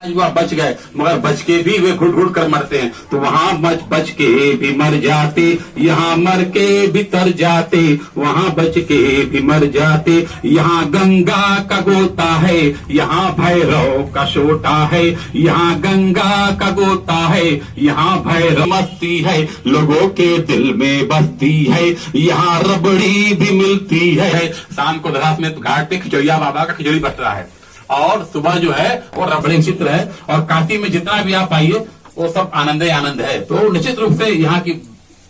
वह बच गए, मगर बच के भी वे घुट घुट कर मरते हैं। तो वहाँ बच के भी मर जाते, यहाँ मर के भी तर जाते, वहाँ बच के भी मर जाते। यहाँ गंगा का गोता है, यहाँ भैरव का सोटा है, यहाँ गंगा का गोता है, यहाँ भैरव मस्ती है, लोगों के दिल में बसती है, यहाँ रबड़ी भी मिलती है। शाम को धरास में घाट पे खिचड़िया बाबा का खिचड़ी बट रहा है, और सुबह जो है वो रबड़ी चित्र है, और काशी में जितना भी आप आइए वो सब आनंद ही आनंद है। तो निश्चित रूप से यहाँ की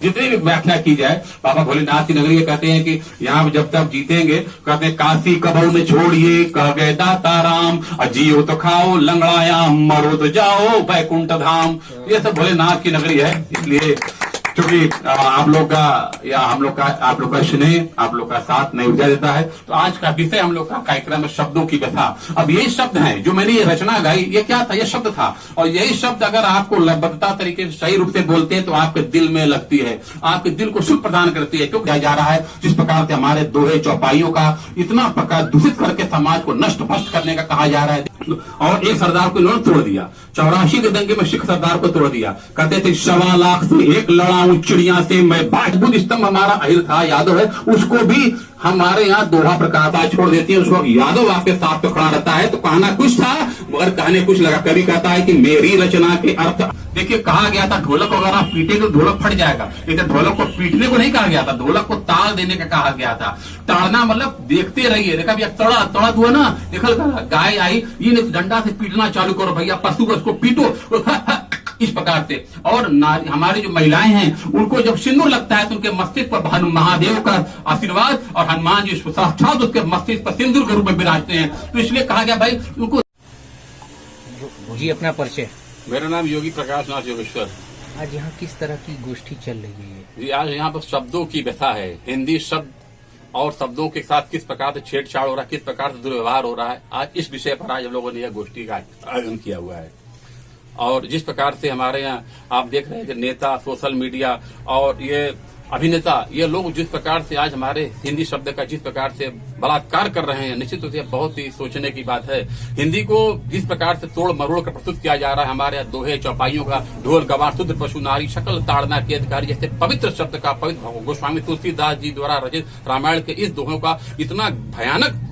जितनी भी व्याख्या की जाए, बाबा भोलेनाथ की नगरी कहते हैं कि यहाँ जब तक जीतेंगे, कहते हैं काशी कबऊ में छोड़िए, कह गए दाता राम, जियो तो खाओ लंगड़ायाम, मरो तो जाओ बैकुंठ धाम। ये सब भोलेनाथ की नगरी है। इसलिए क्योंकि आप लोग का या हम लोग का, आप लोग का स्नेह, आप लोग का साथ नहीं ऊर्जा देता है। तो आज का विषय हम लोग का कार्यक्रम है शब्दों की व्यथा। अब यही शब्द हैं जो मैंने ये रचना गाई, ये क्या था? ये शब्द था, और यही शब्द अगर आपको लयबद्धता तरीके से सही रूप से बोलते हैं तो आपके दिल में लगती है, आपके दिल को सुख प्रदान करती है। क्यों किया जा रहा है? जिस प्रकार से हमारे दोहे चौपाइयों का इतना प्रकार दूषित करके समाज को नष्ट भ्रष्ट करने का कहा जा रहा है। और एक सरदार को इन्होंने तोड़ दिया, 84 के दंगे में सिख सरदार को तोड़ दिया। कहते थे 1.25 लाख से एक लड़ाऊं चिड़िया से मैं बात। बुद्ध स्तंभ हमारा अहिर था, यादव है, उसको भी हमारे यहाँ दोहा प्रकार छोड़ देती है। उसको यादव आपके साथ तो खड़ा रहता है, तो कहना कुछ था मगर कहने कुछ लगा। कभी कहता है कि मेरी रचना के अर्थ, देखिए कहा गया था ढोलक अगर आप पीटेंगे तो ढोलक फट जाएगा, लेकिन ढोलक को पीटने को नहीं कहा गया था, ढोलक को ताल देने का कहा गया था। ताड़ना मतलब देखते रहिए। देखा भैया तड़ा हुआ ना, देखल गाय आई, ये डंडा से पीटना चालू करो भैया, पशु को उसको पीटो इस प्रकार से। और हमारी जो महिलाएं हैं उनको जब सिंदूर लगता है तो उनके मस्तिष्क पर महादेव का आशीर्वाद और हनुमान जी साक्षात उसके मस्तिष्क पर सिंदूर के रूप में विराजते हैं। तो इसलिए कहा गया भाई उनको। जी अपना परिचय। मेरा नाम योगी प्रकाश नाथ योगेश्वर। आज यहाँ किस तरह की गोष्ठी चल रही है? जी आज यहाँ पर शब्दों की व्यथा है। हिंदी शब्द और शब्दों के साथ किस प्रकार से छेड़छाड़ हो रहा है, किस प्रकार से दुर्व्यवहार हो रहा है, आज इस विषय पर आज हम लोगों ने यह गोष्ठी का आयोजन किया हुआ है। और जिस प्रकार से हमारे यहाँ आप देख रहे हैं कि नेता, सोशल मीडिया और ये अभिनेता, ये लोग जिस प्रकार से आज हमारे हिंदी शब्द का जिस प्रकार से बलात्कार कर रहे हैं, निश्चित रूप से बहुत ही सोचने की बात है। हिंदी को जिस प्रकार से तोड़ मरोड़ कर प्रस्तुत किया जा रहा है, हमारे यहाँ दोहे चौपाइयों का, ढोल गवार शुद्ध पशु नारी शकल ताड़ना के अधिकारी जैसे पवित्र शब्द का, पवित्र गोस्वामी तुलसीदास जी द्वारा रचित रामायण के इस दोहों का इतना भयानक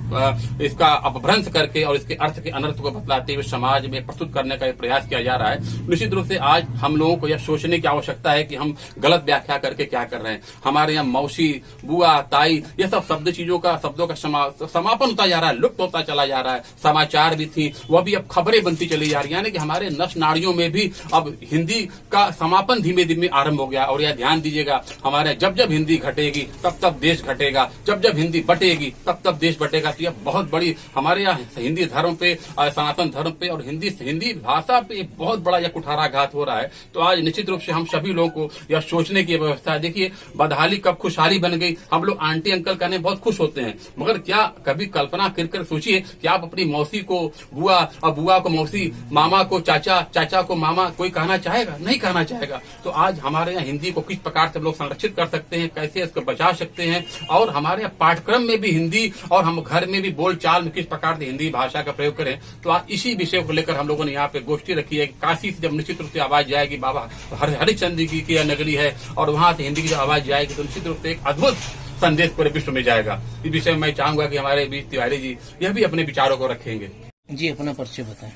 इसका अपभ्रंश करके और इसके अर्थ के अनर्थ को बतलाते हुए समाज में प्रस्तुत करने का प्रयास किया जा रहा है। निश्चित रूप से आज हम लोगों को यह सोचने की आवश्यकता है कि हम गलत व्याख्या करके क्या कर रहे हैं। हमारे यहाँ मौसी, बुआ, ताई, ये सब शब्दों का समापन होता जा रहा है, लुप्त होता चला जा रहा है। समाचार भी थी, वह भी अब खबरें बनती चली जा रही है, यानी कि हमारे नस नाड़ियों में भी अब हिंदी का समापन धीमे धीमे आरंभ हो गया। और यह ध्यान दीजिएगा, हमारे जब जब हिंदी घटेगी तब तब देश घटेगा, जब जब हिंदी बटेगी तब तब देश बटेगा। यह बहुत बड़ी हमारे यहाँ हिंदी धर्म पे, सनातन धर्म पे और हिंदी भाषा पे बहुत बड़ा यह कुठाराघात हो रहा है। तो आज निश्चित रूप से हम सभी लोगों को यह सोचने की व्यवस्था है। देखिए बदहाली कब खुशहाली बन गई। हम लोग आंटी अंकल कहने बहुत खुश होते हैं, मगर क्या कभी कल्पना कर सोचिए कि आप अपनी मौसी को बुआ और बुआ को मौसी, मामा को चाचा, चाचा को मामा, कोई कहना चाहेगा? नहीं कहना चाहेगा। तो आज हमारे यहाँ हिंदी को किस प्रकार से हम लोग संरक्षित कर सकते हैं, कैसे इसको बचा सकते हैं, और हमारे यहाँ पाठ्यक्रम में भी हिंदी और हम घर में भी बोल चाल में किस प्रकार से हिंदी भाषा का प्रयोग करें। तो आज इसी विषय को लेकर हम लोगों ने यहाँ पे गोष्ठी रखी है। काशी से जब निश्चित रूप से आवाज जाएगी, बाबा हरिश्चंद्र की यह नगरी है, और वहां से हिंदी की जब आवाज जाएगी तो निश्चित रूप से एक अद्भुत संदेश पूरे विश्व में जाएगा। इस विषय में मैं चाहूंगा कि हमारे बीच तिवारी जी यह भी अपने विचारों को रखेंगे। जी अपना परिचय बताएं।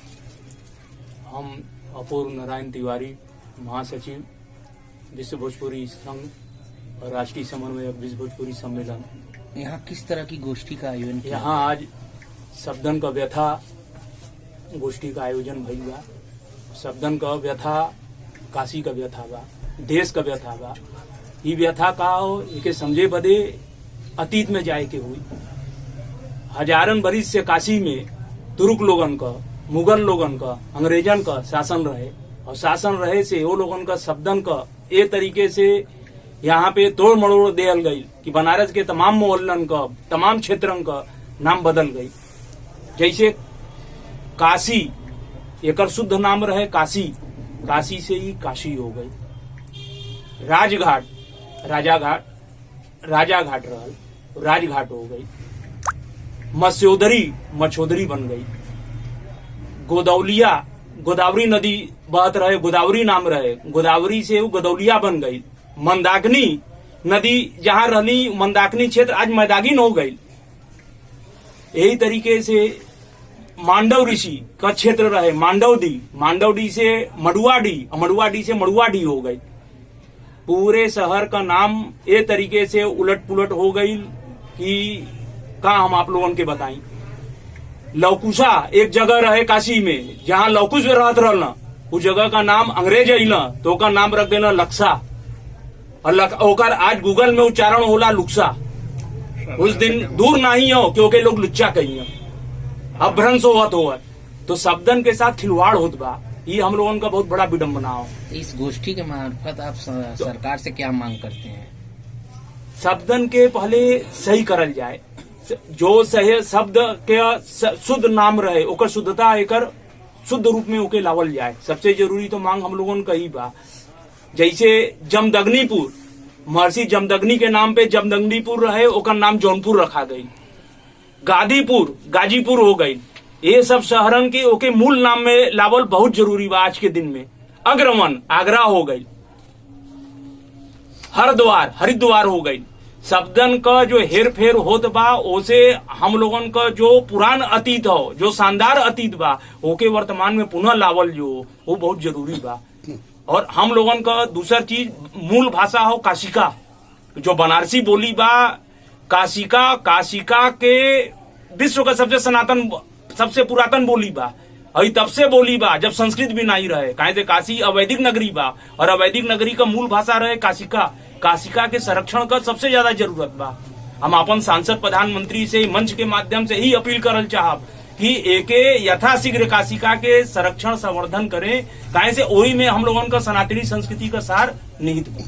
हम अपूर्व नारायण तिवारी, महासचिव विश्व भोजपुरी संघ और राष्ट्रीय समन्वय विश्व भोजपुरी सम्मेलन। यहाँ किस तरह की गोष्ठी का आयोजन किया? यहाँ आज शब्दन का व्यथा गोष्ठी का आयोजन भइल बा। शब्दन का व्यथा काशी का व्यथा बा, देश का व्यथा बा। ई व्यथा का एके समझे बदे अतीत में जाए के हुई। हजारन बरिस से काशी में तुर्क लोगन का, मुगल लोगन का, अंग्रेजन का शासन रहे, और शासन रहे से वो लोगन का शब्दन का ए तरीके से यहाँ पे तोड़ मड़ोड़ देल गई कि बनारस के तमाम मोहल्लन का, तमाम क्षेत्रन का नाम बदल गई। जैसे काशी, एकर शुद्ध नाम रहे काशी, काशी से ही काशी हो गई। राजघाट, राजाघाट रहल, राजघाट हो गई। मत्स्योदरी, मछोदरी बन गई। गोदौलिया, गोदावरी नदी बहत रहे, गोदावरी नाम रहे, गोदावरी से वो गोदौलिया बन गई। मंदाकिनी नदी जहां रहनी, मंदाकिनी क्षेत्र आज मैदागिन हो गई। यही तरीके से मांडव ऋषि का क्षेत्र रहे, मांडवडी, मांडवडी से मड़ुआडी, मड़ुआडी से मड़ुआडी हो गई। पूरे शहर का नाम ये तरीके से उलट पुलट हो गई कि कहा हम आप लोगों के बताएं। लौकुशा एक जगह रहे काशी में, जहां लौकुश में रहत रहना, उस जगह का नाम अंग्रेज अइला तो ओकर नाम रख देना लक्सा, और ओकर आज गूगल में उच्चारण होला लुक्सा। उस दिन दूर नहीं हो क्योंकि लोग लुच्चा कही अभ्रंश होत हो, तो शब्दन के साथ खिलवाड़ होत बा। ये हम लोगों का बहुत बड़ा विडम्बना हो। इस गोष्ठी के मार्फत आप सरकार से क्या मांग करते हैं? शब्दन के पहले सही करल जाए, जो सही शब्द के शुद्ध नाम रहे, ओकर शुद्धता एकर शुद्ध रूप में ओके लावल जाए। सबसे जरूरी तो मांग हम लोगों का ही बा। जैसे जमदग्नीपुर, महर्षि जमदग्नि के नाम पे जमदग्नीपुर रहे, ओकर नाम जौनपुर रखा गई। गाजीपुर गाजीपुर हो गई। ये सब शहरन के ओके मूल नाम में लावल बहुत जरूरी बा आज के दिन में। अग्रवन आगरा हो गई, हरिद्वार हरिद्वार हो गई। शब्दन का जो हेर फेर होत बा, ओसे हम लोगन का जो पुरान अतीत हो, जो शानदार अतीत बा, ओके वर्तमान में पुनः लावल जो वो बहुत जरूरी बा। और हम लोगन का दूसर चीज मूल भाषा हो काशिका, जो बनारसी बोली बा, काशिका, काशिका के विश्व का सबसे पुरातन बोली बा। अभी तब से बोली बा जब संस्कृत भी नहीं रहे, काहे से काशी अवैदिक नगरी बा, और अवैदिक नगरी का मूल भाषा रहे काशिका। काशिका के संरक्षण का सबसे ज्यादा जरूरत बा। हम अपन सांसद प्रधानमंत्री से मंच के माध्यम से ही अपील करल चाहब कि एके यथाशीघ्र काशिका के संरक्षण संवर्धन करें, काहे से ओही में हम लोगन का सनातनी संस्कृति का सार निहित बा।